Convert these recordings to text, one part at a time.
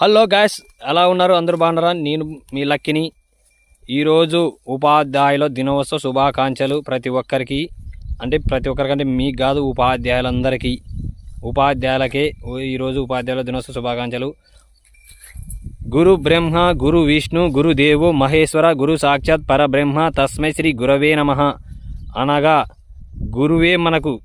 Hello guys, ఎలా ఉన్నారు? అందరూ బాగున్నారా? నేను మీ లక్కిని. ఈరోజు ఉపాధ్యాయుల దినోత్సవ శుభాకాంక్షలు ప్రతి ఒక్కరికి. ప్రతి ఒక్కరికంటే మీకు కాదు, ఉపాధ్యాయులందరికీ, ఉపాధ్యాయులకే ఈరోజు ఉపాధ్యాయుల దినోత్సవ శుభాకాంక్షలు. గురు బ్రహ్మ గురు విష్ణు గురు దేవో మహేశ్వర గురు సాక్షాత్ పరబ్రహ్మ తస్మై శ్రీ గురవే నమః. అనగా గురువే మనకు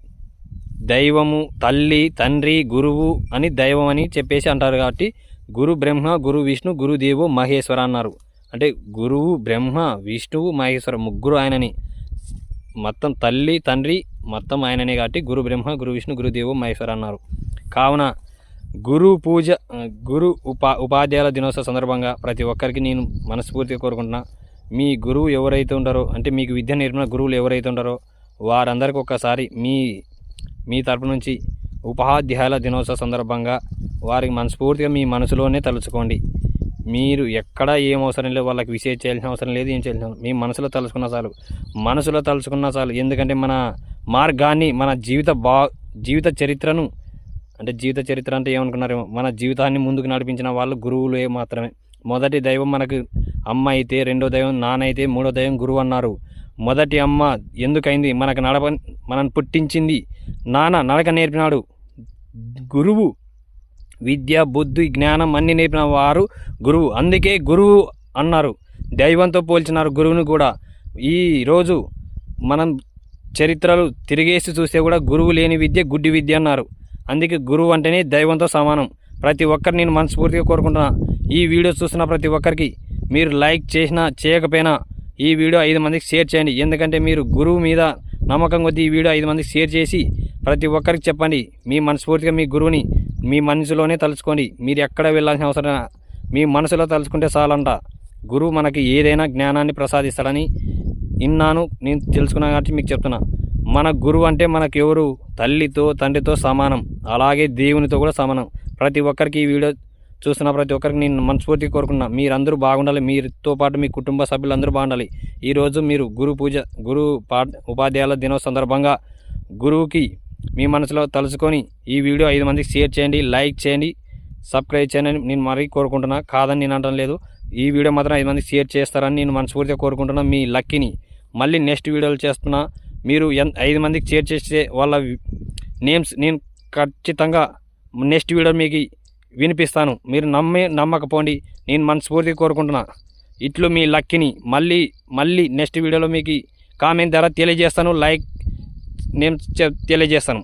దైవము, తల్లి, తండ్రి, గురువు అని దైవం అని చెప్పేసి అంటారు. కాబట్టి గురు బ్రహ్మ గురు విష్ణు గురు దేవో మహేశ్వర అన్నారు. అంటే గురువు బ్రహ్మ విష్ణువు మహేశ్వర ముగ్గురు ఆయనని, మొత్తం తల్లి తండ్రి మొత్తం ఆయననే. కాబట్టి గురు బ్రహ్మ గురు విష్ణు గురు దేవో మహేశ్వర అన్నారు. కావున గురు పూజ ఉపాధ్యాయుల దినోత్సవ సందర్భంగా ప్రతి ఒక్కరికి నేను మనస్ఫూర్తిగా కోరుకుంటున్నా. మీ గురువు ఎవరైతే ఉంటారో, అంటే మీకు విద్య నేర్పిన గురువులు ఎవరైతే ఉంటారో వారందరికీ ఒక్కసారి మీ తరపు నుంచి ఉపాధ్యాయుల దినోత్సవ సందర్భంగా వారికి మనస్ఫూర్తిగా మీ మనసులోనే తలుచుకోండి. మీరు ఎక్కడ ఏం అవసరం లేదు, వాళ్ళకి విషయం చేయాల్సిన అవసరం లేదు, ఏం చేయాల్సిన మీ మనసులో తలుచుకున్న చాలు. ఎందుకంటే మన మార్గాన్ని, మన జీవిత చరిత్రను, జీవిత చరిత్ర అంటే ఏమనుకున్నారేమో, మన జీవితాన్ని ముందుకు నడిపించిన వాళ్ళు గురువులే మాత్రమే. మొదటి దైవం మనకు అమ్మ అయితే, రెండో దైవం నాన్న అయితే, మూడో దైవం గురువు అన్నారు. మొదటి అమ్మ ఎందుకైంది? మనల్ని పుట్టించింది. నాన్న నడక నేర్పినాడు. గురువు విద్య బుద్ధి జ్ఞానం అన్నీ నేర్పిన వారు గురువు. అందుకే గురువు అన్నారు. దైవంతో పోల్చినారు గురువుని కూడా. ఈరోజు మనం చరిత్రలు తిరిగేసి చూస్తే కూడా గురువు లేని విద్య గుడ్డి విద్య అన్నారు. అందుకే గురువు అంటేనే దైవంతో సమానం. ప్రతి ఒక్కరు నేను మనస్ఫూర్తిగా కోరుకుంటున్నా. ఈ వీడియో చూస్తున్న ప్రతి ఒక్కరికి మీరు లైక్ చేసినా చేయకపోయినా ఈ వీడియో 5 మందికి షేర్ చేయండి. ఎందుకంటే మీరు గురువు మీద నమ్మకం కొద్దీ ఈ వీడియో 5 మందికి షేర్ చేసి ప్రతి ఒక్కరికి చెప్పండి. మీ మనస్ఫూర్తిగా మీ గురువుని మీ మనసులోనే తలుచుకోండి. మీరు ఎక్కడ వెళ్ళాల్సిన అవసరం, మీ మనసులో తలుచుకుంటే చాలంట. గురువు మనకి ఏదైనా జ్ఞానాన్ని ప్రసాదిస్తాడని నేను తెలుసుకున్నాను కాబట్టి మీకు చెప్తున్నా. మన గురువు అంటే మనకు ఎవరు? తల్లితో తండ్రితో సమానం, అలాగే దేవునితో కూడా సమానం. ప్రతి ఒక్కరికి ఈ వీడియో చూస్తున్న ప్రతి ఒక్కరికి నేను మనస్ఫూర్తిగా కోరుకున్నా, మీరందరూ బాగుండాలి. మీతో పాటు మీ కుటుంబ సభ్యులందరూ బాగుండాలి. ఈరోజు మీరు ఉపాధ్యాయుల దినోత్సవ సందర్భంగా గురువుకి మీ మనసులో తలుచుకొని ఈ వీడియో 5 మందికి షేర్ చేయండి, లైక్ చేయండి, సబ్స్క్రైబ్ చేయండి అని నేను మరీ కోరుకుంటున్నా. కాదని నేను అనడం లేదు. ఈ వీడియో మాత్రం 5 మందికి షేర్ చేస్తారని నేను మనస్ఫూర్తిగా కోరుకుంటున్నా. మీ లక్కీని మళ్ళీ నెక్స్ట్ వీడియోలు చేస్తున్నా. మీరు 5 మందికి షేర్ చేస్తే వాళ్ళ నేమ్స్ నేను ఖచ్చితంగా నెక్స్ట్ వీడియో మీకు వినిపిస్తాను. మీరు నమ్మకపోండి, నేను మనస్ఫూర్తిగా కోరుకుంటున్నా. ఇట్లు మీ లక్కీని మళ్ళీ నెక్స్ట్ వీడియోలో మీకు కామెంట్ ద్వారా తెలియజేస్తాను, లైక్ నేను తెలియజేస్తాను.